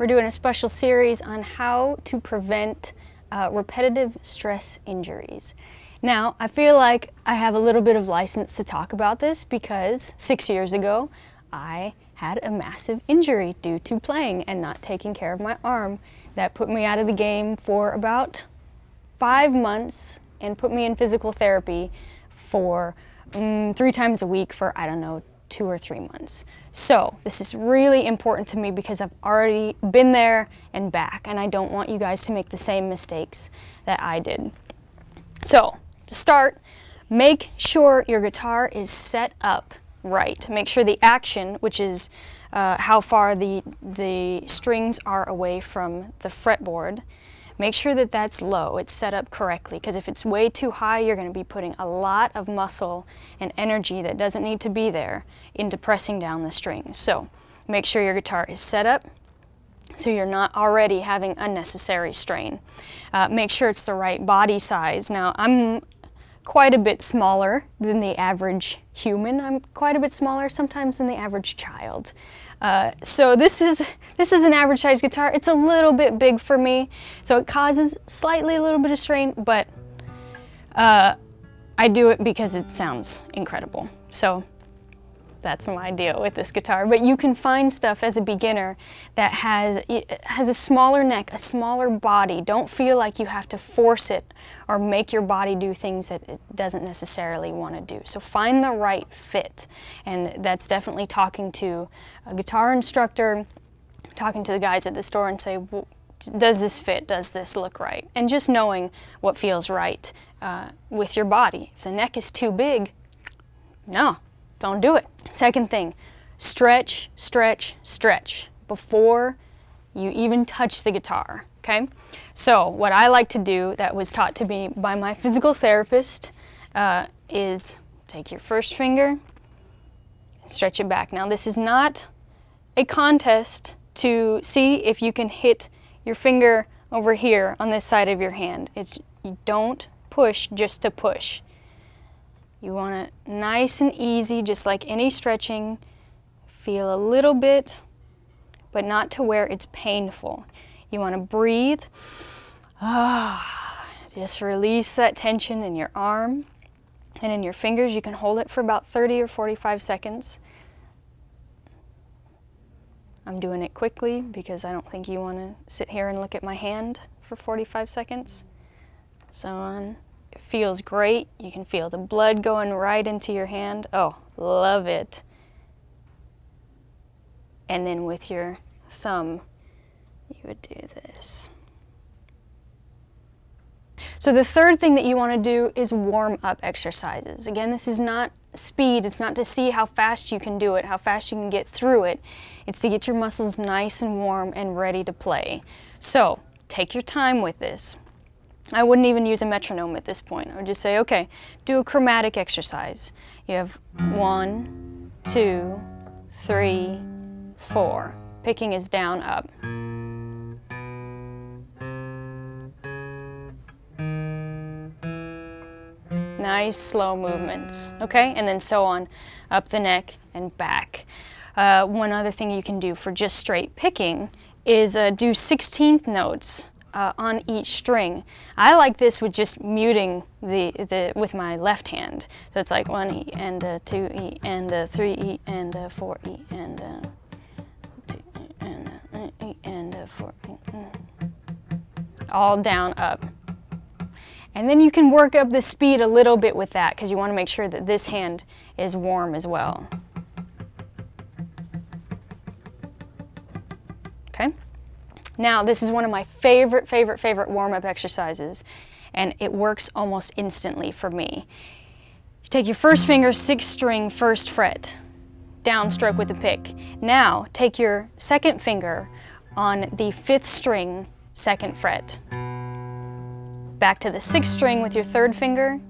we're doing a special series on how to prevent repetitive stress injuries. Now, I feel like I have a little bit of license to talk about this because 6 years ago, I had a massive injury due to playing and not taking care of my arm. That put me out of the game for about 5 months and put me in physical therapy for 3 times a week for, I don't know, 2 or 3 months. So this is really important to me because I've already been there and back, and I don't want you guys to make the same mistakes that I did. So to start, make sure your guitar is set up right. Make sure the action, which is how far the strings are away from the fretboard, make sure that that's low, it's set up correctly, because if it's way too high, you're going to be putting a lot of muscle and energy that doesn't need to be there into pressing down the strings. So make sure your guitar is set up so you're not already having unnecessary strain. Make sure it's the right body size. Now, I'm quite a bit smaller than the average human. I'm quite a bit smaller sometimes than the average child. So this is an average size guitar. It's a little bit big for me, so it causes slightly a little bit of strain, but I do it because it sounds incredible. So that's my deal with this guitar. But you can find stuff as a beginner that has a smaller neck, a smaller body. Don't feel like you have to force it or make your body do things that it doesn't necessarily want to do. So find the right fit, and that's definitely talking to a guitar instructor, talking to the guys at the store and say, well, does this fit? Does this look right? And just knowing what feels right with your body. If the neck is too big, no. Don't do it. Second thing, stretch, stretch, stretch before you even touch the guitar, okay? So what I like to do, that was taught to me by my physical therapist, is take your first finger and stretch it back. Now, this is not a contest to see if you can hit your finger over here on this side of your hand. You don't push just to push. You want it nice and easy, just like any stretching. Feel a little bit, but not to where it's painful. You want to breathe. Just release that tension in your arm and in your fingers. You can hold it for about 30 or 45 seconds. I'm doing it quickly because I don't think you want to sit here and look at my hand for 45 seconds. So on. It feels great. You can feel the blood going right into your hand. Oh, love it. And then with your thumb, you would do this. So the third thing that you want to do is warm-up exercises. Again, this is not speed. It's not to see how fast you can do it, how fast you can get through it. It's to get your muscles nice and warm and ready to play. So take your time with this. I wouldn't even use a metronome at this point. I would just say, okay, do a chromatic exercise. You have 1, 2, 3, 4. Picking is down, up. Nice, slow movements, okay? And then so on, up the neck and back. One other thing you can do for just straight picking is do 16th notes on each string. I like this with just muting with my left hand. So it's like 1E and a 2E and a 3E and a 4E and a 2E and a E and a 4E. All down, up. And then you can work up the speed a little bit with that because you want to make sure that this hand is warm as well. Okay? Now, this is one of my favorite warm-up exercises, and it works almost instantly for me. You take your first finger, 6th string, 1st fret, downstroke with the pick. Now, take your 2nd finger on the 5th string, 2nd fret. Back to the 6th string with your 3rd finger,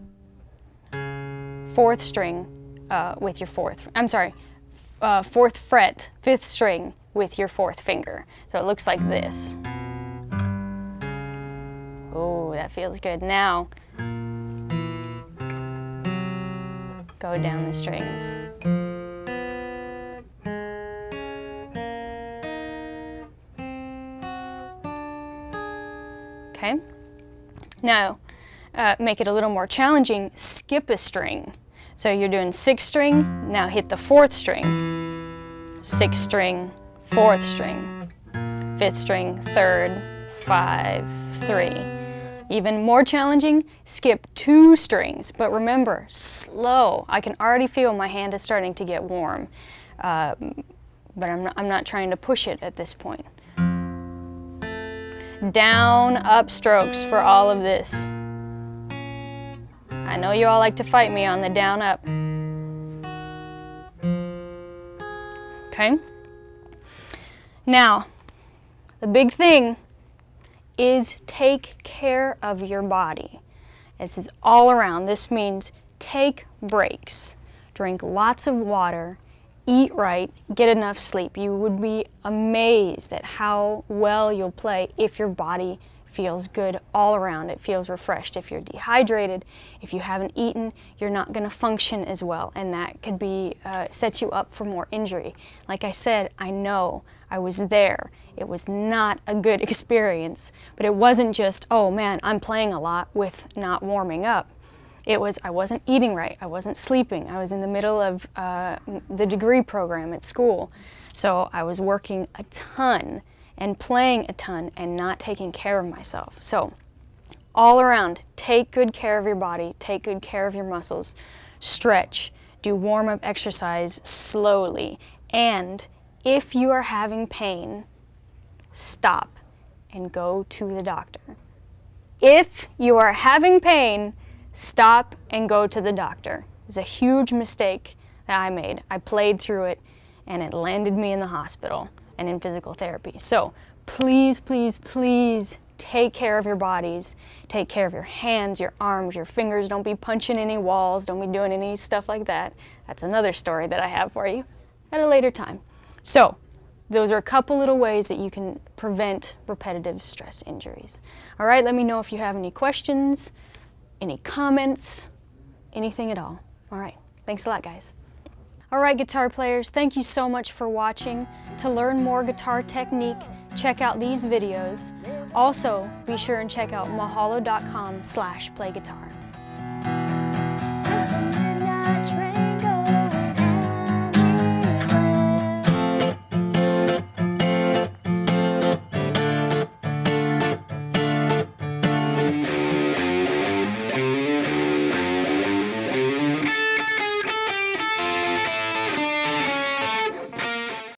4th string with your 4th fret, 5th string with your 4th finger. So it looks like this. Oh, that feels good. Now, go down the strings. Now, make it a little more challenging, skip a string. So you're doing 6th string, now hit the 4th string. 6th string, 4th string, 5th string, 3rd, 5, 3. Even more challenging, skip 2 strings, but remember, slow. I can already feel my hand is starting to get warm, but I'm not trying to push it at this point. Down, up strokes for all of this. I know you all like to fight me on the down, up. Okay? Now, the big thing is take care of your body. This is all around. This means take breaks, drink lots of water, eat right, get enough sleep. You would be amazed at how well you'll play if your body feels good all around. It feels refreshed. If you're dehydrated, if you haven't eaten, you're not going to function as well, and that could be set you up for more injury. Like I said, I know, I was there. It was not a good experience, but it wasn't just, oh man, I'm playing a lot with not warming up. It was, I wasn't eating right, I wasn't sleeping, I was in the middle of the degree program at school, so I was working a ton and playing a ton and not taking care of myself. So all around, take good care of your body, take good care of your muscles, stretch, do warm-up exercise slowly, and if you are having pain, stop and go to the doctor. If you are having pain, stop and go to the doctor. It was a huge mistake that I made. I played through it and it landed me in the hospital and in physical therapy. So please, please, please take care of your bodies. Take care of your hands, your arms, your fingers. Don't be punching any walls. Don't be doing any stuff like that. That's another story that I have for you at a later time. So those are a couple little ways that you can prevent repetitive stress injuries. All right, let me know if you have any questions, any comments, anything at all. All right, thanks a lot, guys. All right, guitar players, thank you so much for watching. To learn more guitar technique, check out these videos. Also, be sure and check out mahalo.com/playguitar.